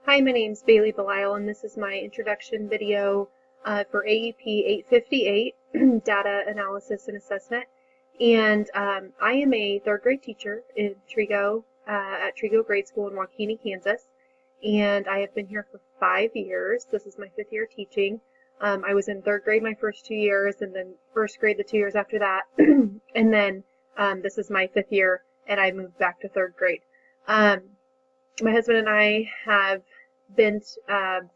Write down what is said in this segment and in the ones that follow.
Hi, my name's Bailey Belisle, and this is my introduction video for AEP858 Data Analysis and Assessment. And I am a third grade teacher in Trigo at Trigo Grade School in Waukene, Kansas. And I have been here for 5 years. This is my 5th year teaching. I was in third grade my first 2 years, and then first grade the 2 years after that. And then this is my 5th year, and I moved back to third grade. My husband and I have been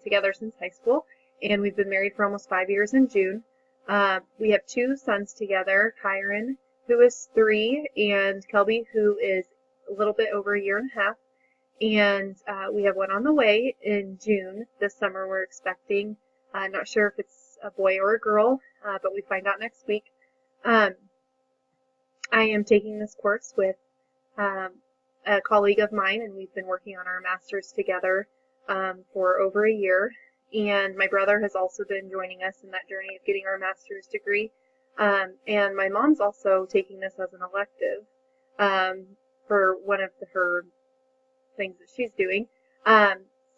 together since high school, and we've been married for almost 5 years in June. We have 2 sons together, Kyron, who is 3, and Kelby, who is a little bit over 1.5 years. And we have one on the way in June. This summer we're expecting. Not sure if it's a boy or a girl, but we find out next week. I am taking this course with a colleague of mine, and we've been working on our master's together for over 1 year. And my brother has also been joining us in that journey of getting our master's degree. And my mom's also taking this as an elective for one of her things that she's doing.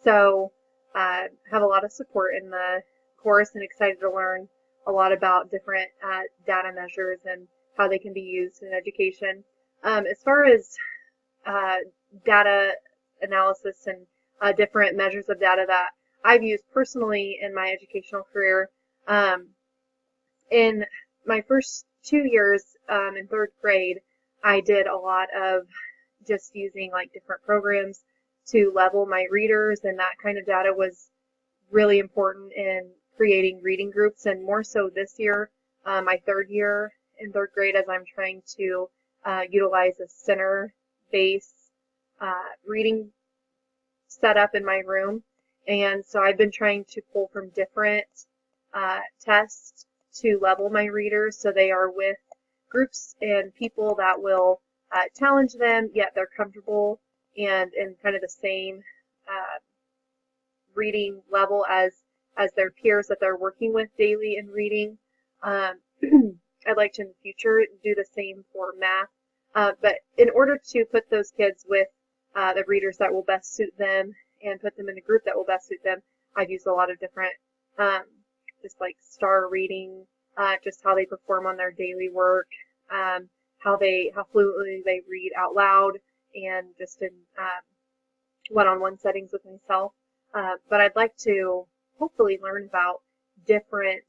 So have a lot of support in the course and excited to learn a lot about different data measures and how they can be used in education. As far as data analysis and different measures of data that I've used personally in my educational career, in my first 2 years in third grade, I did a lot of just using like different programs to level my readers, and that kind of data was really important in creating reading groups, and more so this year, my 3rd year in third grade, as I'm trying to utilize a center-based reading setup in my room. And so I've been trying to pull from different tests to level my readers so they are with groups and people that will challenge them, yet they're comfortable and in kind of the same reading level as their peers that they're working with daily in reading. I'd like to in the future do the same for math, but in order to put those kids with the readers that will best suit them and put them in a group that will best suit them, I've used a lot of different just like star reading, just how they perform on their daily work, how fluently they read out loud, and just in one-on-one settings with myself. But I'd like to hopefully learn about different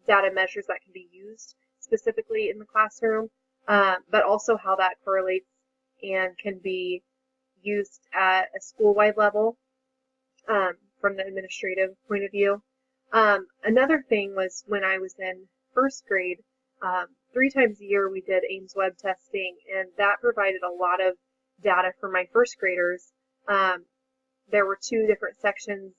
data measures that can be used specifically in the classroom, but also how that correlates and can be used at a school-wide level from the administrative point of view. Another thing was when I was in first grade, 3 times a year we did Ames web testing, and that provided a lot of data for my first graders. There were 2 different sections.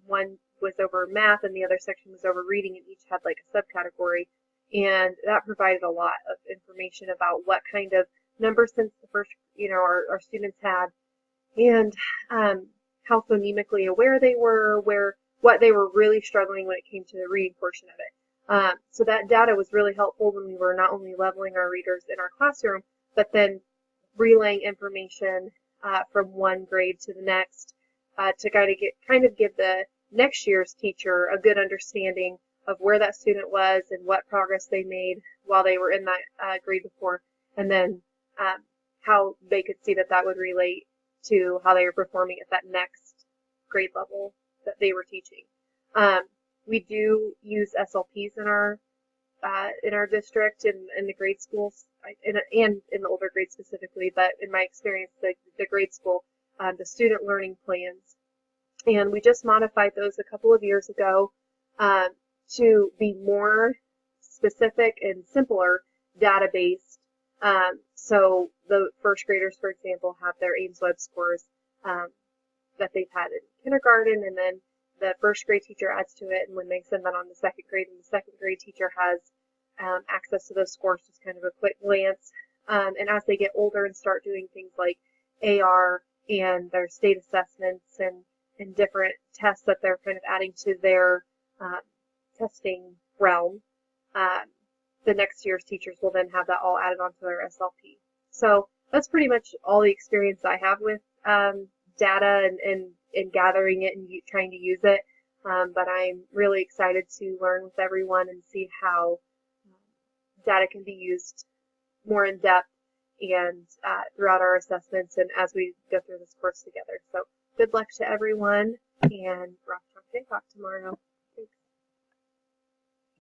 One was over math and the other section was over reading, and each had like a subcategory, and that provided a lot of information about what kind of number sense the first, our students had, and how phonemically aware they were, what they were really struggling when it came to the reading portion of it. So that data was really helpful when we were not only leveling our readers in our classroom, but then relaying information from one grade to the next to kind of give the next year's teacher a good understanding of where that student was and what progress they made while they were in that grade before, and then how they could see that would relate to how they were performing at that next grade level that they were teaching. We do use SLPs in our district in the grade schools and in the older grades specifically, but in my experience, the grade school, the student learning plans, and we just modified those a couple of years ago to be more specific and simpler data-based. So the first graders, for example, have their Ames web scores that they've had in kindergarten, and then the first grade teacher adds to it, and when they send that on to second grade, and the second grade teacher has access to those scores, just kind of a quick glance. And as they get older and start doing things like AR and their state assessments and different tests that they're kind of adding to their testing realm, the next year's teachers will then have that all added onto their SLP. So that's pretty much all the experience I have with data and gathering it and trying to use it. But I'm really excited to learn with everyone and see how data can be used more in depth and throughout our assessments and as we go through this course together. So good luck to everyone, and we're off to Talk tomorrow.